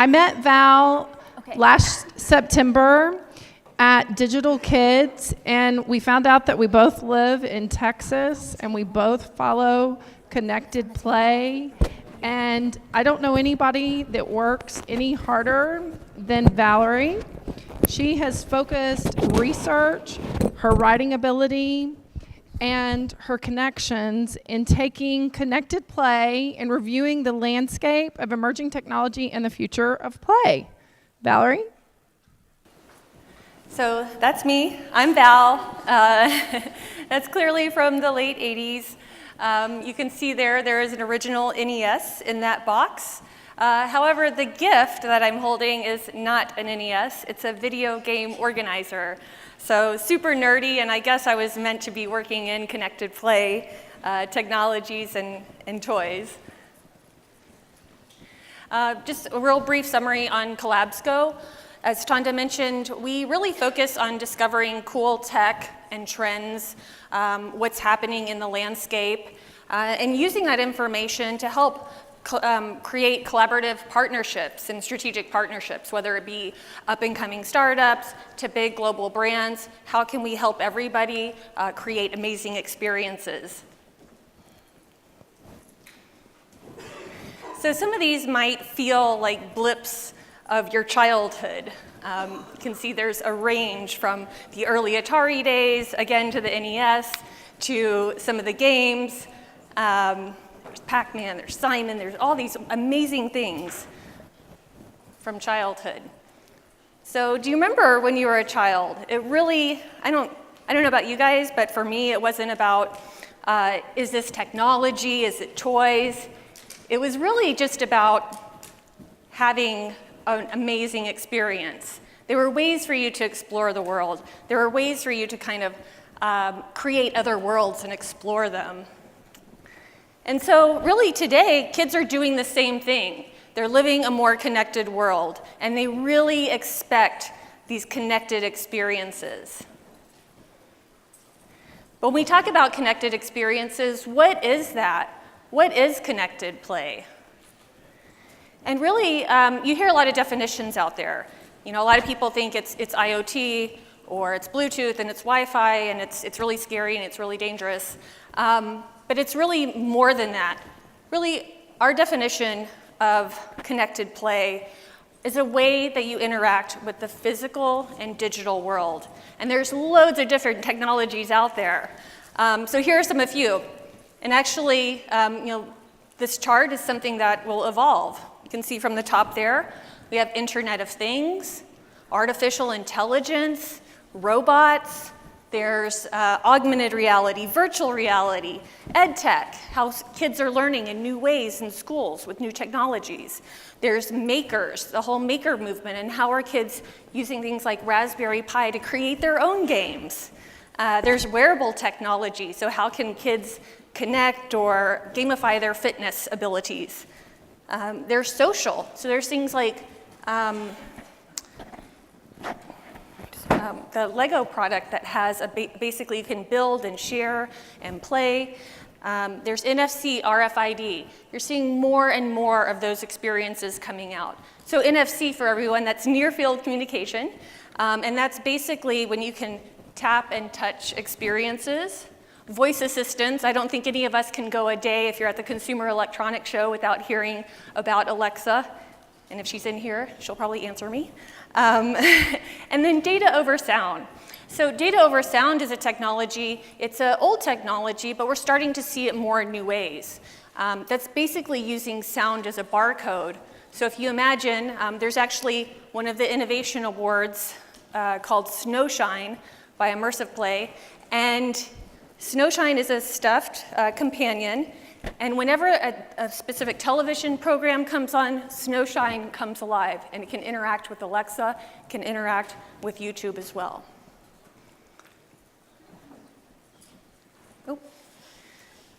I met Val last September at Digital Kids, and we found out that we both live in Texas, and we both follow Connected Play. And I don't know anybody that works any harder than Valerie. She has focused research, her writing ability, and her connections in taking Connected Play and reviewing the landscape of emerging technology and the future of play. Valerie? So that's me. I'm Val. That's clearly from the late 80s. You can see there is an original NES in that box. However, the gift that I'm holding is not an NES. It's a video game organizer. So super nerdy, and I guess I was meant to be working in Connected Play technologies and toys. Just a real brief summary on Collabsco. As Tanda mentioned, we really focus on discovering cool tech and trends, what's happening in the landscape, and using that information to help create collaborative partnerships and strategic partnerships, whether it be up-and-coming startups to big global brands. How can we help everybody create amazing experiences? So some of these might feel like blips of your childhood. You can see there's a range from the early Atari days, again to the NES, to some of the games. There's Pac-Man, there's Simon, there's all these amazing things from childhood. So do you remember when you were a child? It really, I don't know about you guys, but for me it wasn't about, is this technology, is it toys? It was really just about having an amazing experience. There were ways for you to explore the world. There were ways for you to kind of create other worlds and explore them. And so really today, kids are doing the same thing. They're living a more connected world, and they really expect these connected experiences. When we talk about connected experiences, what is that? What is connected play? And really, you hear a lot of definitions out there. You know, a lot of people think it's IoT, or it's Bluetooth, and it's Wi-Fi, and it's really scary, and it's really dangerous. But it's really more than that. Really, our definition of connected play is a way that you interact with the physical and digital world. And there's loads of different technologies out there. So here are some a few. And actually, this chart is something that will evolve. You can see from the top there, we have Internet of Things, artificial intelligence, robots. There's augmented reality, virtual reality, ed tech, how kids are learning in new ways in schools with new technologies. There's makers, the whole maker movement, and how are kids using things like Raspberry Pi to create their own games. There's wearable technology, so how can kids connect or gamify their fitness abilities. There's social, so there's things like the Lego product that has basically you can build and share and play. There's NFC, RFID. You're seeing more and more of those experiences coming out. So NFC, for everyone, that's near field communication. And that's basically when you can tap and touch experiences. Voice assistants, I don't think any of us can go a day if you're at the Consumer Electronics Show without hearing about Alexa. And if she's in here, she'll probably answer me. And then data over sound. So data over sound is a technology, it's an old technology, but we're starting to see it more in new ways. That's basically using sound as a barcode. So if you imagine, there's actually one of the innovation awards called Snowshine by Immersive Play. And Snowshine is a stuffed companion. And whenever a specific television program comes on, Snowshine comes alive, and it can interact with Alexa, can interact with YouTube as well. Oh.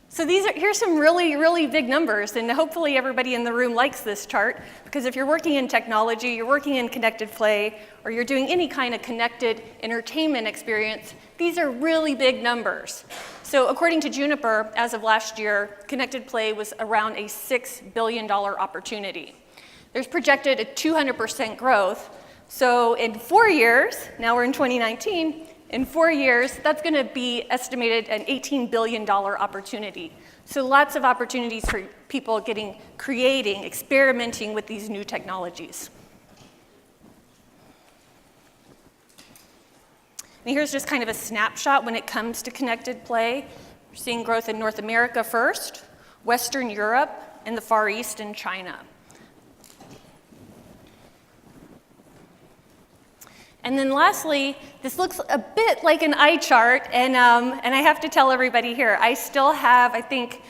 So here's some really, really big numbers, and hopefully everybody in the room likes this chart, because if you're working in technology, you're working in connected play, or you're doing any kind of connected entertainment experience, these are really big numbers. So according to Juniper, as of last year, connected play was around a $6 billion opportunity. There's projected a 200% growth. So in 4 years, now we're in 2019, in 4 years, that's going to be estimated an $18 billion opportunity. So lots of opportunities for people creating, experimenting with these new technologies. And here's just kind of a snapshot when it comes to connected play. We're seeing growth in North America first, Western Europe, and the Far East and China. And then lastly, this looks a bit like an eye chart, and I have to tell everybody here, I still have, I think,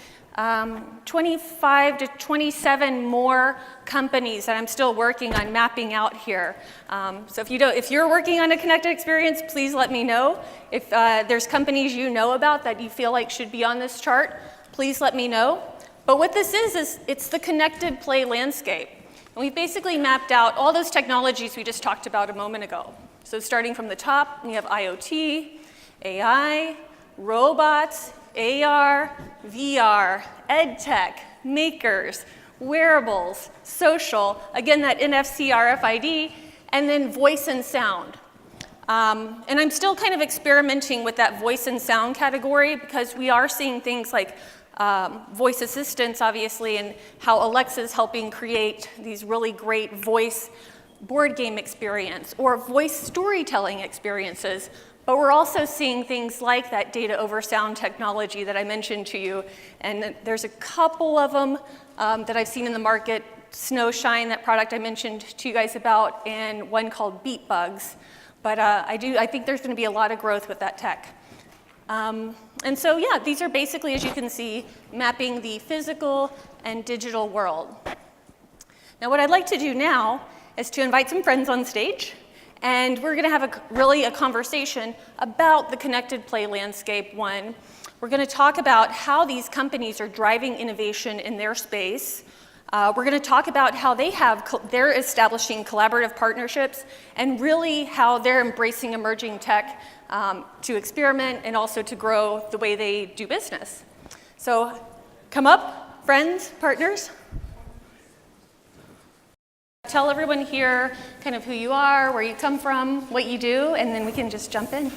25 to 27 more companies that I'm still working on mapping out here. So if you're working on a connected experience, please let me know. If there's companies you know about that you feel like should be on this chart, please let me know. But what this is it's the connected play landscape. And we've basically mapped out all those technologies we just talked about a moment ago. So starting from the top, we have IoT, AI, robots, AR, VR, ed tech, makers, wearables, social, again, that NFC RFID, and then voice and sound. And I'm still kind of experimenting with that voice and sound category because we are seeing things like voice assistants, obviously, and how Alexa's helping create these really great voice board game experience or voice storytelling experiences. But we're also seeing things like that data over sound technology that I mentioned to you. And there's a couple of them that I've seen in the market. Snowshine, that product I mentioned to you guys about, and one called Beat Bugs. But I think there's going to be a lot of growth with that tech. And so, yeah, these are basically, as you can see, mapping the physical and digital world. Now, what I'd like to do now is to invite some friends on stage. And we're going to have a conversation about the connected play landscape. One, we're going to talk about how these companies are driving innovation in their space. We're going to talk about how they're establishing collaborative partnerships and really how they're embracing emerging tech to experiment and also to grow the way they do business. So come up, friends, partners. Tell everyone here kind of who you are, where you come from, what you do, and then we can just jump in.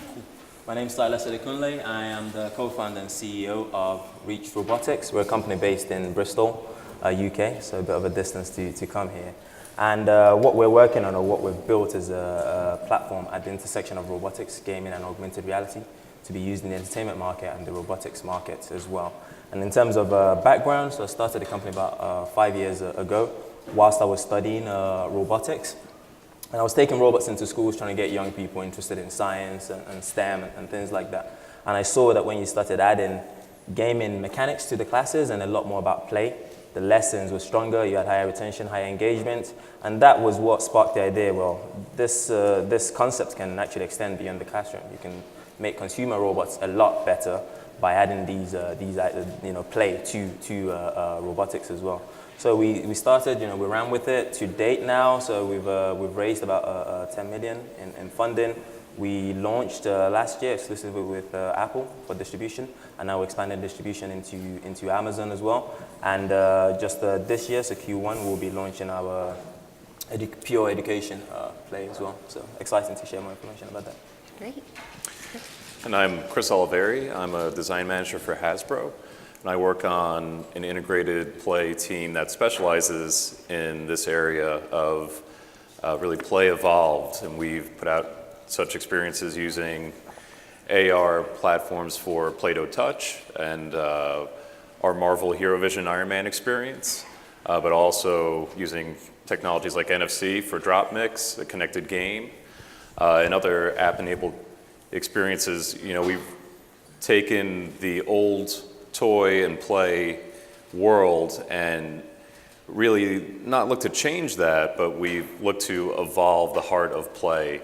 My name is Silas Adekunle. I am the co-founder and CEO of Reach Robotics. We're a company based in Bristol, UK, so a bit of a distance to come here. And what we're working on, or what we've built, is a platform at the intersection of robotics, gaming, and augmented reality to be used in the entertainment market and the robotics market as well. And in terms of background, so I started the company about 5 years ago, whilst I was studying robotics. And I was taking robots into schools, trying to get young people interested in science and STEM and things like that. And I saw that when you started adding gaming mechanics to the classes and a lot more about play, the lessons were stronger, you had higher retention, higher engagement. And that was what sparked the idea, well, this concept can actually extend beyond the classroom. You can make consumer robots a lot better by adding these play to robotics as well. So we started, we ran with it to date now. So we've raised about 10 million in funding. We launched last year exclusively with Apple for distribution, and now we're expanding distribution into Amazon as well. And just this year, so Q1, we'll be launching our pure education play as well. So exciting to share more information about that. Great. And I'm Chris Oliveri. I'm a design manager for Hasbro. And I work on an integrated play team that specializes in this area of really play evolved. And we've put out such experiences using AR platforms for Play-Doh Touch and our Marvel Hero Vision Iron Man experience, but also using technologies like NFC for drop mix, a connected game, and other app-enabled experiences. We've taken the old toy and play world and really not look to change that, but we've looked to evolve the heart of play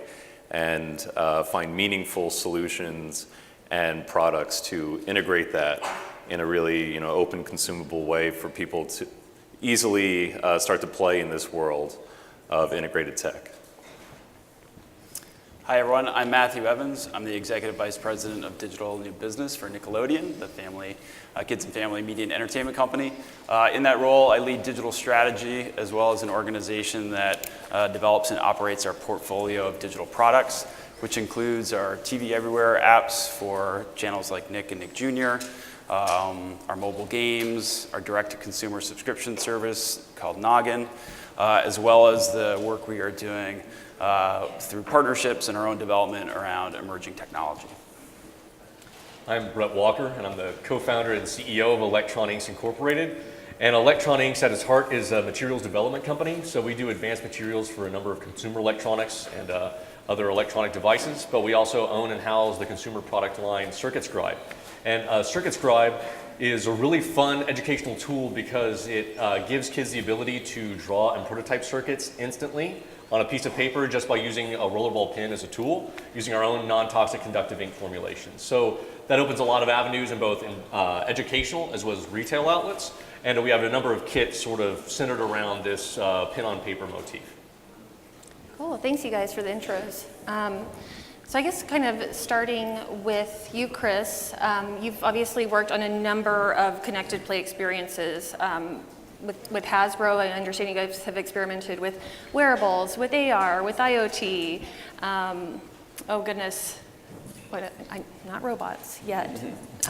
and find meaningful solutions and products to integrate that in a really open, consumable way for people to easily start to play in this world of integrated tech. Hi everyone, I'm Matthew Evans. I'm the Executive Vice President of Digital New Business for Nickelodeon, the family, kids and family media and entertainment company. In that role, I lead digital strategy as well as an organization that develops and operates our portfolio of digital products, which includes our TV Everywhere apps for channels like Nick and Nick Jr., our mobile games, our direct-to-consumer subscription service called Noggin, as well as the work we are doing through partnerships and our own development around emerging technology. I'm Brett Walker, and I'm the co-founder and CEO of Electronics Incorporated. And Electronics at its heart is a materials development company, so we do advanced materials for a number of consumer electronics and other electronic devices, but we also own and house the consumer product line Scribe. And Scribe is a really fun educational tool because it gives kids the ability to draw and prototype circuits instantly on a piece of paper just by using a rollerball pen as a tool, using our own non-toxic conductive ink formulation. So that opens a lot of avenues in both educational as well as retail outlets. And we have a number of kits sort of centered around this pen on paper motif. Cool, thanks you guys for the intros. So I guess kind of starting with you, Chris, you've obviously worked on a number of connected play experiences. With Hasbro, I understand you guys have experimented with wearables, with AR, with IoT. Oh goodness, not robots yet.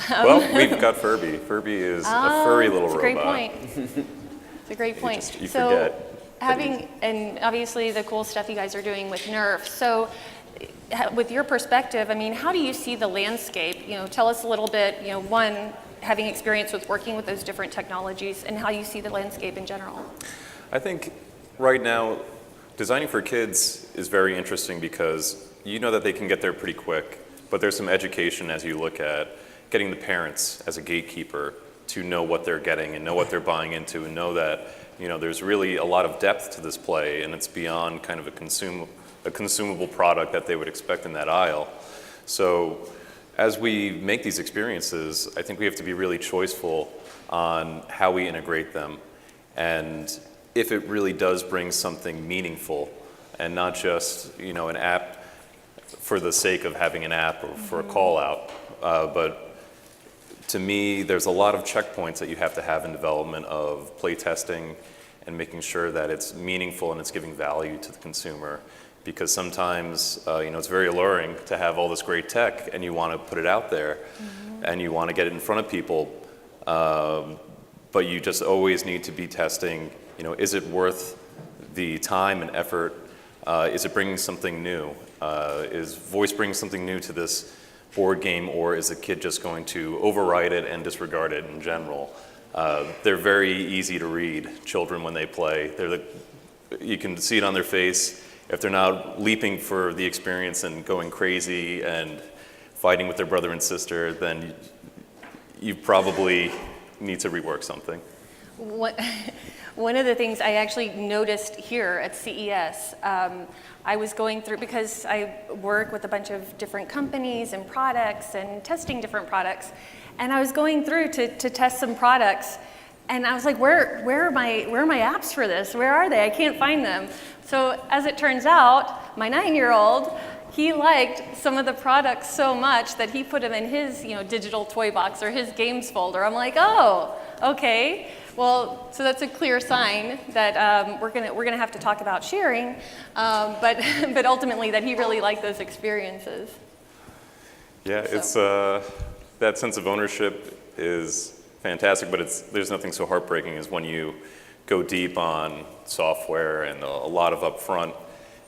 Well, we've got Furby. Furby is a furry little robot. That's a great point. It's a great point. You forget. And obviously the cool stuff you guys are doing with Nerf. So with your perspective, I mean, how do you see the landscape? You know, tell us a little bit, you know, one, having experience with working with those different technologies and how you see the landscape in general. I think right now, designing for kids is very interesting because you know that they can get there pretty quick, but there's some education as you look at getting the parents as a gatekeeper to know what they're getting and know what they're buying into and know that, you know, there's really a lot of depth to this play and it's beyond kind of a consumable product that they would expect in that aisle. So as we make these experiences, I think we have to be really choiceful on how we integrate them and if it really does bring something meaningful and not just, you know, an app for the sake of having an app or for a call out. But to me, there's a lot of checkpoints that you have to have in development of play testing and making sure that it's meaningful and it's giving value to the consumer. Because sometimes, you know, it's very alluring to have all this great tech and you want to put it out there and you want to get it in front of people. But you just always need to be testing, you know, is it worth the time and effort? Is it bringing something new? Is voice bringing something new to this board game, or is the kid just going to override it and disregard it in general? They're very easy to read, children, when they play. You can see it on their face. If they're not leaping for the experience and going crazy and fighting with their brother and sister, then you probably need to rework something. One of the things I actually noticed here at CES, I was going through, because I work with a bunch of different companies and products and testing different products, and I was going through to test some products, and I was like, where are my apps for this? Where are they? I can't find them. So as it turns out, my 9-year-old, he liked some of the products so much that he put them in his, you know, digital toy box or his games folder. I'm like, oh, okay. Well, so that's a clear sign that we're gonna have to talk about sharing, but ultimately that he really liked those experiences. Yeah, it's that sense of ownership is fantastic, but there's nothing so heartbreaking as when you go deep on software and a lot of upfront,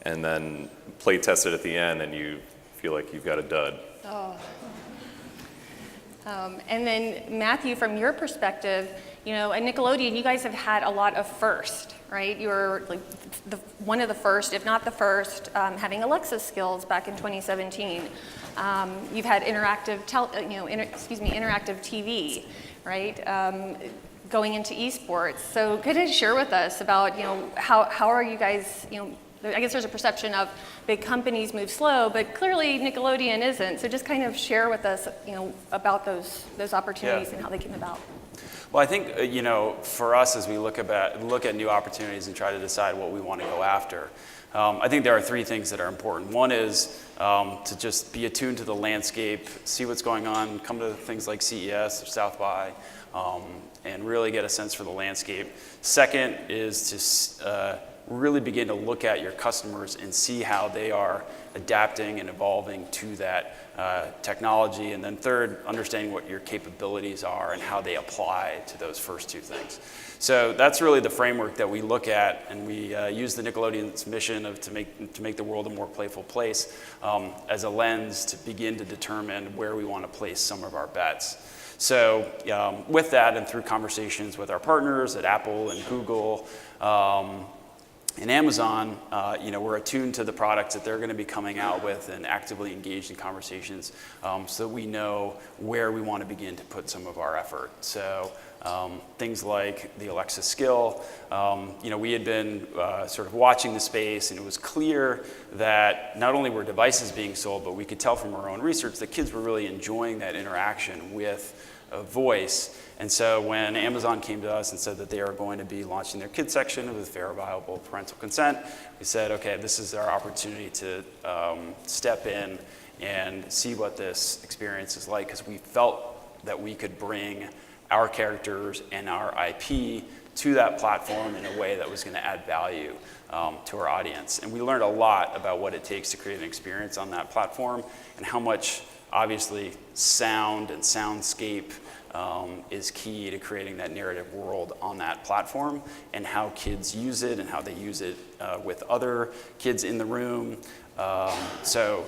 and then play test it at the end, and you feel like you've got a dud. Oh. And then Matthew, from your perspective, you know, at Nickelodeon, you guys have had a lot of first, right? You were like one of the first, if not the first, having Alexa skills back in 2017. You've had interactive TV, right? Going into esports. So could you share with us about, you know, how are you guys, you know, I guess there's a perception of big companies move slow, but clearly Nickelodeon isn't. So just kind of share with us, you know, about those opportunities and how they came about. Well, I think, you know, for us as we look at new opportunities and try to decide what we want to go after, I think there are three things that are important. One is to just be attuned to the landscape, see what's going on, come to things like CES or South by, and really get a sense for the landscape. Second is to really begin to look at your customers and see how they are adapting and evolving to that technology. And then third, understanding what your capabilities are and how they apply to those first two things. So that's really the framework that we look at, and we use the Nickelodeon's mission to make the world a more playful place as a lens to begin to determine where we want to place some of our bets. So with that, and through conversations with our partners at Apple and Google and Amazon, we're attuned to the products that they're going to be coming out with and actively engaged in conversations, so we know where we want to begin to put some of our effort. So things like the Alexa skill, we had been sort of watching the space, and it was clear that not only were devices being sold, but we could tell from our own research that kids were really enjoying that interaction with a voice. And so when Amazon came to us and said that they are going to be launching their kids section with verifiable parental consent, we said, okay, this is our opportunity to step in and see what this experience is like, because we felt that we could bring our characters and our IP to that platform in a way that was going to add value to our audience. And we learned a lot about what it takes to create an experience on that platform, and how much, obviously, sound and soundscape is key to creating that narrative world on that platform, and how kids use it and how they use it with other kids in the room. So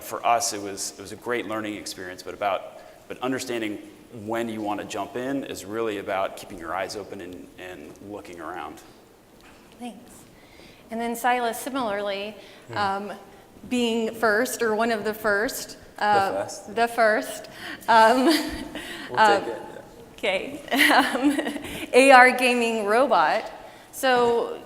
for us, it was a great learning experience, but understanding when you want to jump in is really about keeping your eyes open and looking around. Thanks. And then Silas, similarly, being first, or one of the first. The first. We'll take it. Yeah. Okay. AR gaming robot. So,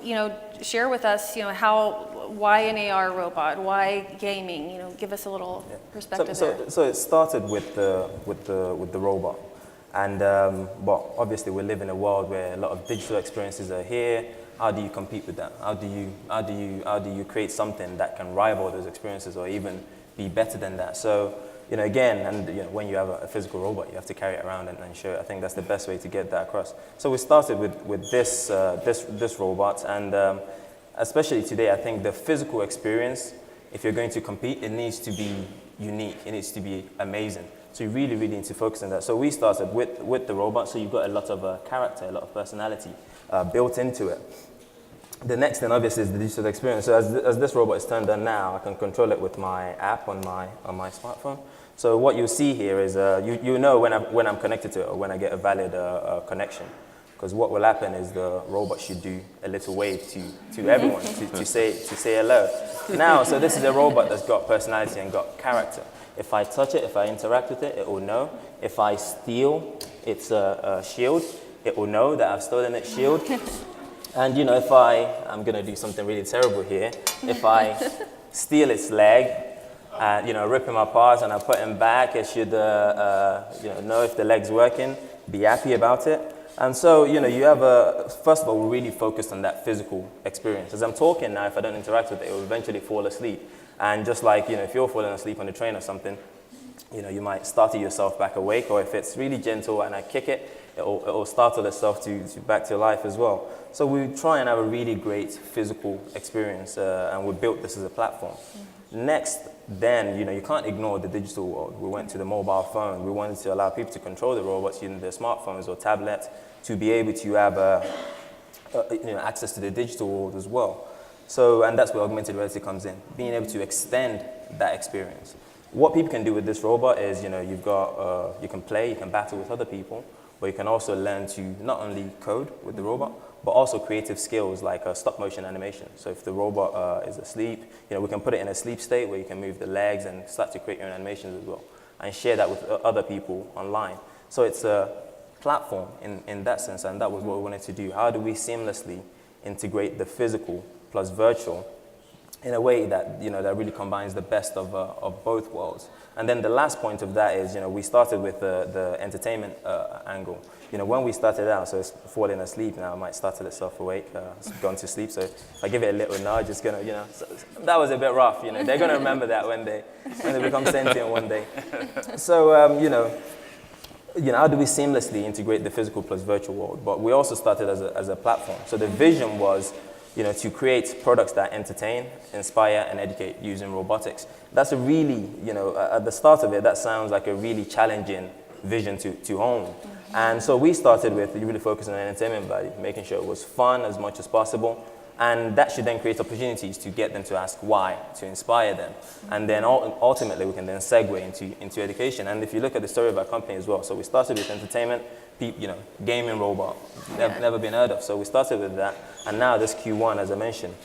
share with us, why an AR robot? Why gaming? Give us a little perspective there. So it started with the robot, and obviously we live in a world where a lot of digital experiences are here. How do you compete with that? How do you create something that can rival those experiences or even be better than that? So when you have a physical robot, you have to carry it around and show it. I think that's the best way to get that across. So we started with this robot, and especially today, I think the physical experience, if you're going to compete, it needs to be unique. It needs to be amazing. So you really, really need to focus on that. So we started with the robot, so you've got a lot of character, a lot of personality built into it. The next thing, obviously, is the digital experience. So as this robot is turned on now, I can control it with my app on my smartphone. So what you'll see here is you know when I'm connected to it, or when I get a valid connection. Because what will happen is the robot should do a little wave to everyone to say hello. Now, so this is a robot that's got personality and got character. If I touch it, if I interact with it, it will know. If I steal its shield, it will know that I've stolen its shield. And if I'm going to do something really terrible here, if I steal its leg, rip him apart and I put him back, it should know if the leg's working, be happy about it. And so, you have first of all, we're really focused on that physical experience. As I'm talking now, if I don't interact with it, it will eventually fall asleep. And just like, if you're falling asleep on the train or something, you might startle yourself back awake, or if it's really gentle and I kick it, it will startle itself to back to life as well. So we try and have a really great physical experience, and we built this as a platform. Mm-hmm. Next, then, you can't ignore the digital world. We went to the mobile phone. We wanted to allow people to control the robots using their smartphones or tablets to be able to have access to the digital world as well. So, and that's where augmented reality comes in, being able to extend that experience. What people can do with this robot is, you've got, you can play, you can battle with other people, but you can also learn to not only code with the robot, but also creative skills like stop motion animation. So if the robot is asleep, we can put it in a sleep state where you can move the legs and start to create your own animations as well, and share that with other people online. So it's a platform in that sense, and that was what we wanted to do. How do we seamlessly integrate the physical plus virtual in a way that, that really combines the best of both worlds. And then the last point of that is, we started with the entertainment angle. When we started out, so it's falling asleep now, I might startle itself awake, it's gone to sleep, so if I give it a little nudge, it's gonna, so that was a bit rough, they're gonna remember that when they become sentient one day. So, how do we seamlessly integrate the physical plus virtual world? But we also started as a platform. So the vision was, to create products that entertain, inspire, and educate using robotics. That's a really, at the start of it, that sounds like a really challenging vision to own. And so we started with really focusing on entertainment value, making sure it was fun as much as possible. And that should then create opportunities to get them to ask why, to inspire them. And then ultimately, we can then segue into education. And if you look at the story of our company as well, so we started with entertainment, gaming robot, never been heard of. So we started with that. And now this Q1, as I mentioned,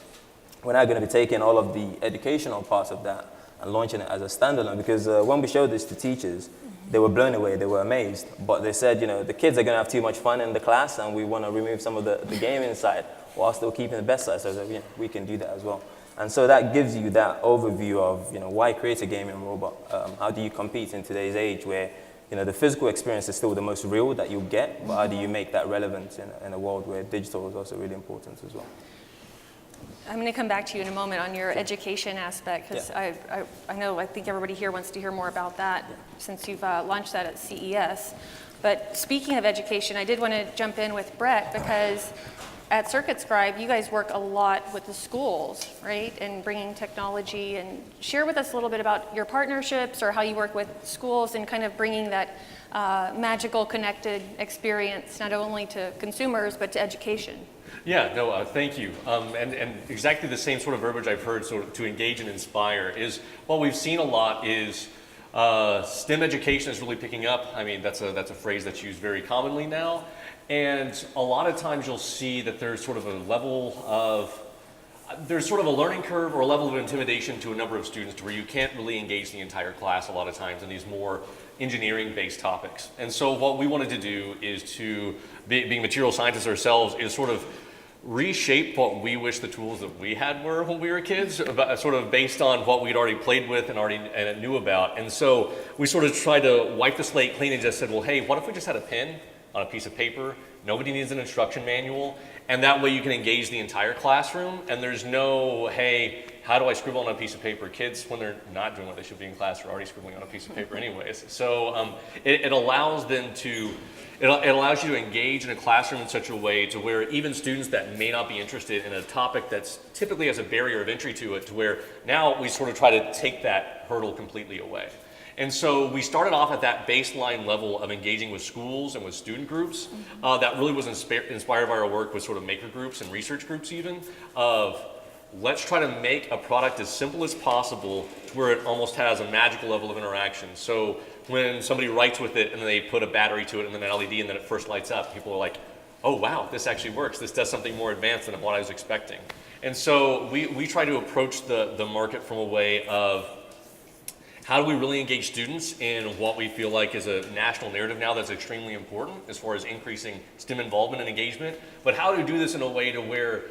we're now going to be taking all of the educational parts of that and launching it as a standalone. Because when we showed this to teachers, they were blown away, they were amazed. But they said, the kids are going to have too much fun in the class, and we want to remove some of the gaming side while still keeping the best side. So we can do that as well. And so that gives you that overview of, why create a gaming robot? How do you compete in today's age where, the physical experience is still the most real that you'll get, but how do you make that relevant in a world where digital is also really important as well? I'm going to come back to you in a moment on your education aspect, because I think everybody here wants to hear more about that since you've launched that at CES. But speaking of education, I did want to jump in with Brett, because at Circuit Scribe, you guys work a lot with the schools, right? And bringing technology, and share with us a little bit about your partnerships or how you work with schools and kind of bringing that magical connected experience, not only to consumers, but to education. Yeah, no, thank you. And exactly the same sort of verbiage I've heard, sort of to engage and inspire, is what we've seen a lot is STEM education is really picking up. I mean, that's a phrase that's used very commonly now. And a lot of times you'll see that there's sort of a level of, there's sort of a learning curve or a level of intimidation to a number of students to where you can't really engage the entire class a lot of times in these more engineering-based topics. And so what we wanted to do is to, being material scientists ourselves, is sort of reshape what we wish the tools that we had were when we were kids, sort of based on what we'd already played with and knew about. And so we sort of tried to wipe the slate clean and just said, well, hey, what if we just had a pen on a piece of paper? Nobody needs an instruction manual. And that way you can engage the entire classroom. And there's no, hey, how do I scribble on a piece of paper? Kids, when they're not doing what they should be in class, are already scribbling on a piece of paper anyways. So it allows them to, it allows you to engage in a classroom in such a way to where even students that may not be interested in a topic that's typically has a barrier of entry to it, to where now we sort of try to take that hurdle completely away. And so we started off at that baseline level of engaging with schools and with student groups. That really was inspired by our work with sort of maker groups and research groups even, of let's try to make a product as simple as possible to where it almost has a magical level of interaction. So when somebody writes with it and then they put a battery to it and then an LED and then it first lights up, people are like, oh wow, this actually works. This does something more advanced than what I was expecting. And so we try to approach the market from a way of, how do we really engage students in what we feel like is a national narrative now that's extremely important as far as increasing STEM involvement and engagement, but how do we do this in a way to where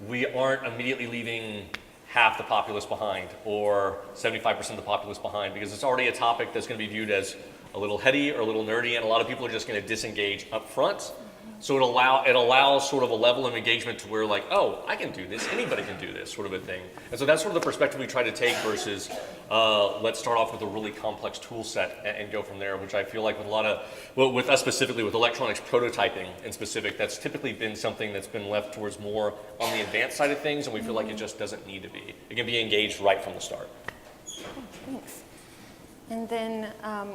we aren't immediately leaving half the populace behind or 75% of the populace behind, because it's already a topic that's going to be viewed as a little heady or a little nerdy, and a lot of people are just going to disengage up front. So it allows sort of a level of engagement to where like, oh, I can do this, anybody can do this, sort of a thing. And so that's sort of the perspective we try to take versus let's start off with a really complex tool set and go from there, which I feel like with a lot of, well, with us specifically, with electronics prototyping in specific, that's typically been something that's been left towards more on the advanced side of things, and we feel like it just doesn't need to be. It can be engaged right from the start. Oh, thanks. And then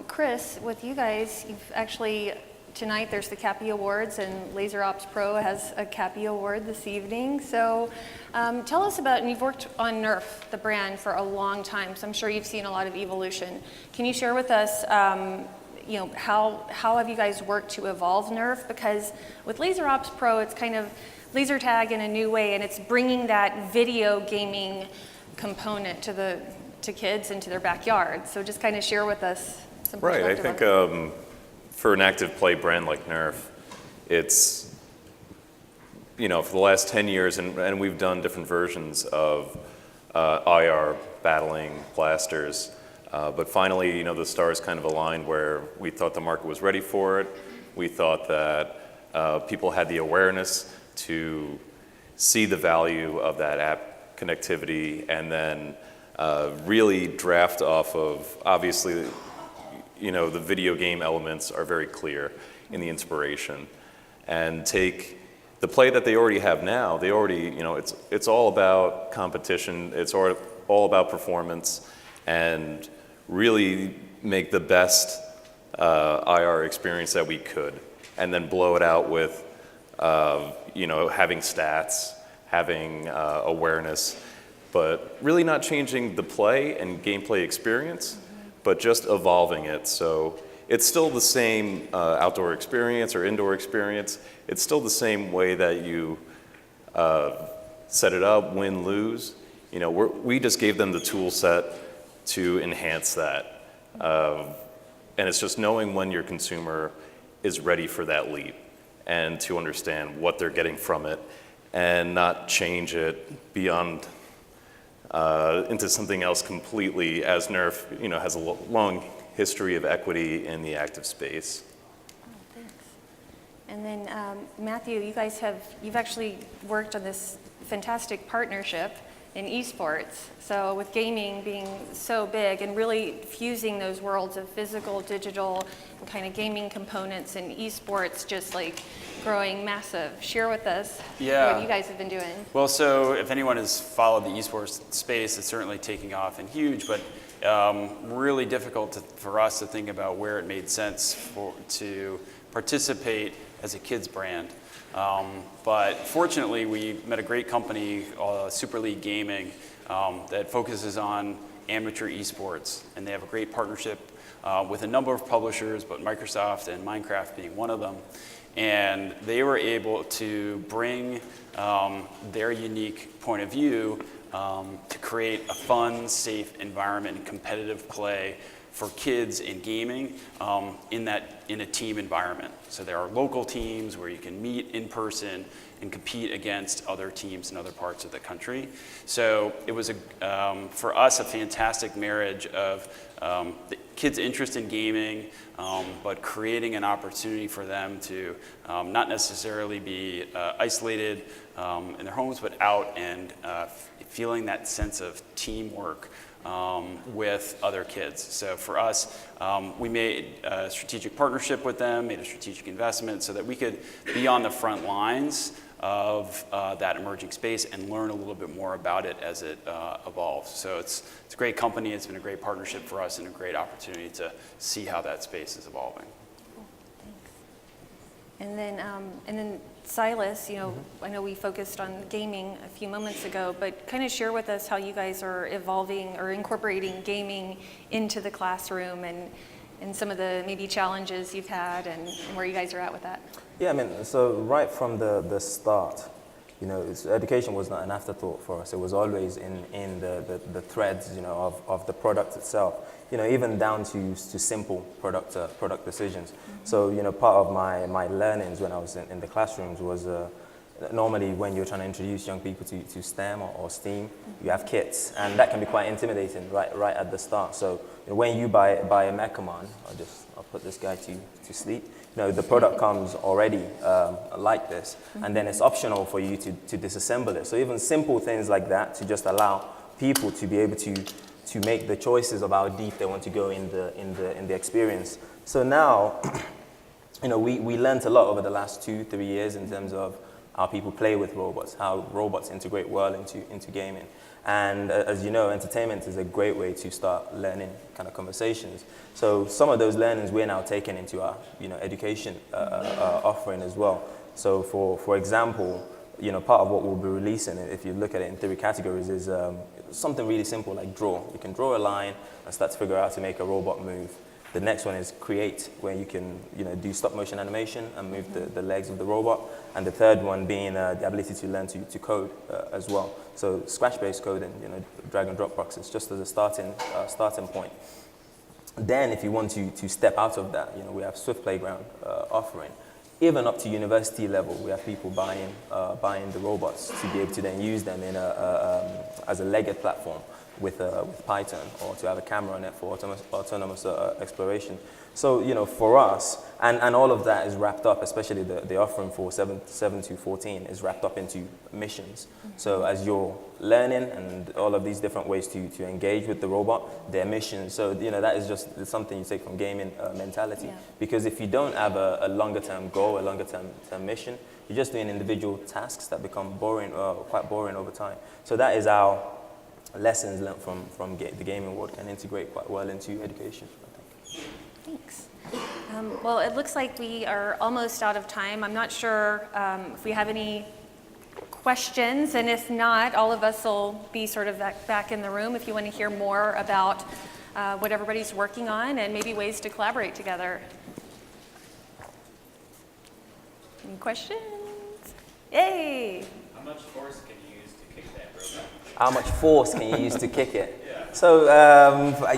Chris, with you guys, you've actually, tonight there's the CAPI Awards, and LaserOps Pro has a CAPI Award this evening. So tell us about, and you've worked on Nerf, the brand, for a long time, so I'm sure you've seen a lot of evolution. Can you share with us, you know, how have you guys worked to evolve Nerf? Because with LaserOps Pro, it's kind of laser tag in a new way, and it's bringing that video gaming component to kids into their backyard. So just kind of share with us some perspective. Right, I think for an active play brand like Nerf, it's, you know, for the last 10 years, and we've done different versions of IR battling blasters. But finally, you know, the stars kind of aligned where we thought the market was ready for it. We thought that people had the awareness to see the value of that app connectivity, and then really draft off of, obviously, you know, the video game elements are very clear in the inspiration, and take the play that they already have now. They already, you know, it's all about competition, it's all about performance, and really make the best IR experience that we could, and then blow it out with, you know, having stats, having awareness, but really not changing the play and gameplay experience, but just evolving it. So it's still the same outdoor experience or indoor experience. It's still the same way that you set it up, win, lose. You know, we just gave them the tool set to enhance that. And it's just knowing when your consumer is ready for that leap, and to understand what they're getting from it, and not change it beyond into something else completely, as Nerf, you know, has a long history of equity in the active space. Oh, thanks. And then Matthew, you've actually worked on this fantastic partnership in esports. So with gaming being so big and really fusing those worlds of physical, digital, and kind of gaming components, and esports just like growing massive. Share with us what you guys have been doing. Well, so if anyone has followed the esports space, it's certainly taking off and huge, but really difficult for us to think about where it made sense to participate as a kids brand. But fortunately, we met a great company, Super League Gaming, that focuses on amateur esports, and they have a great partnership with a number of publishers, but Microsoft and Minecraft being one of them. And they were able to bring their unique point of view to create a fun, safe environment and competitive play for kids in gaming in a team environment. So there are local teams where you can meet in person and compete against other teams in other parts of the country. So it was, for us, a fantastic marriage of the kids' interest in gaming, but creating an opportunity for them to not necessarily be isolated in their homes, but out and feeling that sense of teamwork with other kids. So for us, we made a strategic partnership with them, made a strategic investment so that we could be on the front lines of that emerging space and learn a little bit more about it as it evolves. So it's a great company, it's been a great partnership for us, and a great opportunity to see how that space is evolving. Cool, thanks. And then Silas, you know, I know we focused on gaming a few moments ago, but kind of share with us how you guys are evolving or incorporating gaming into the classroom, and some of the maybe challenges you've had, and where you guys are at with that. Yeah, I mean, so right from the start, you know, education was not an afterthought for us. It was always in the threads, you know, of the product itself. You know, even down to simple product decisions. So, you know, part of my learnings when I was in the classrooms was normally when you're trying to introduce young people to STEM or STEAM, you have kits, and that can be quite intimidating right at the start. So, you know, when you buy a Mech Command, I'll put this guy to sleep. You know, the product comes already like this, and then it's optional for you to disassemble it. So even simple things like that, to just allow people to be able to make the choices of how deep they want to go in the experience. So now, you know, we learned a lot over the last 2-3 years in terms of how people play with robots, how robots integrate well into gaming. And as you know, entertainment is a great way to start learning kind of conversations. So some of those learnings we're now taking into our, you know, education offering as well. So for example, you know, part of what we'll be releasing, if you look at it in 3 categories, is something really simple like draw. You can draw a line and start to figure out how to make a robot move. The next one is create, where you can, you know, do stop motion animation and move the legs of the robot. And the third one being the ability to learn to code as well. So scratch-based coding, you know, drag and drop boxes, just as a starting point. Then if you want to step out of that, you know, we have Swift Playground offering. even up to university level, we have people buying the robots to be able to then use them in as a legged platform with Python, or to have a camera on it for autonomous exploration. So, you know, for us, and all of that is wrapped up, especially the offering for 7 to 14 is wrapped up into missions. So as you're learning and all of these different ways to engage with the robot, their missions. So, you know, that is just something you take from gaming mentality. Yeah. Because if you don't have a longer term goal, a longer term mission, you're just doing individual tasks that become boring, quite boring over time. So that is our lessons learned from the gaming world can integrate quite well into education, I think. Thanks. Well, it looks like we are almost out of time. I'm not sure if we have any questions, and if not, all of us will be sort of back in the room if you want to hear more about what everybody's working on and maybe ways to collaborate together. Any questions? Yay! How much force can you use to kick that robot? How much force can you use to kick it? So,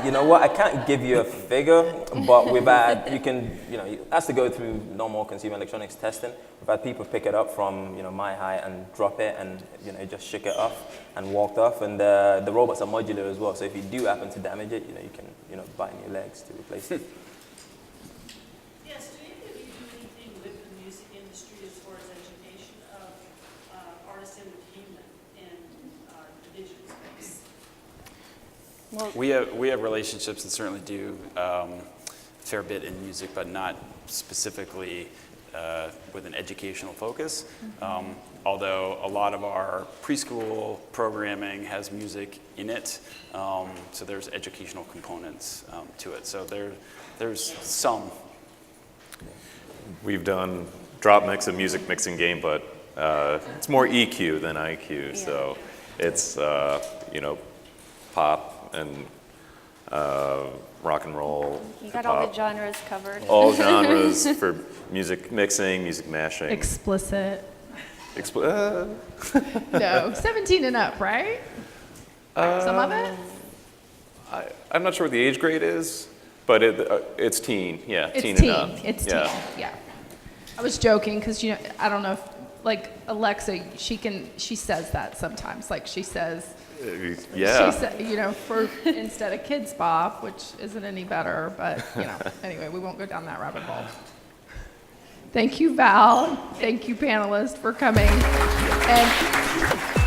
you know what, I can't give you a figure, but we've had, it has to go through normal consumer electronics testing. We've had people pick it up from, my height and drop it and, just shook it off and walked off. And the robots are modular as well, so if you do happen to damage it, you can, buy new legs to replace it. Yes, do any of you do anything with the music industry as far as education of artist entertainment in the digital space? We have relationships and certainly do a fair bit in music, but not specifically with an educational focus. Although a lot of our preschool programming has music in it, so there's educational components to it. So there's some. We've done drop mix, a music mixing game, but it's more EQ than IQ. Yeah. So it's pop and rock and roll. You got hip-hop. all the genres covered. All genres for music mixing, music mashing. Explicit. Expl- No, 17 and up, right? Some of it? I'm not sure what the age grade is, but it's teen. Yeah, It's teen teen. and up. It's yeah. teen. Yeah. I was joking because I don't know if Alexa, she says that sometimes. Like she says. Yeah. She said, for instead of Kids Bop, which isn't any better, but anyway, we won't go down that rabbit hole. Thank you, Val. Thank you, panelists, for coming. And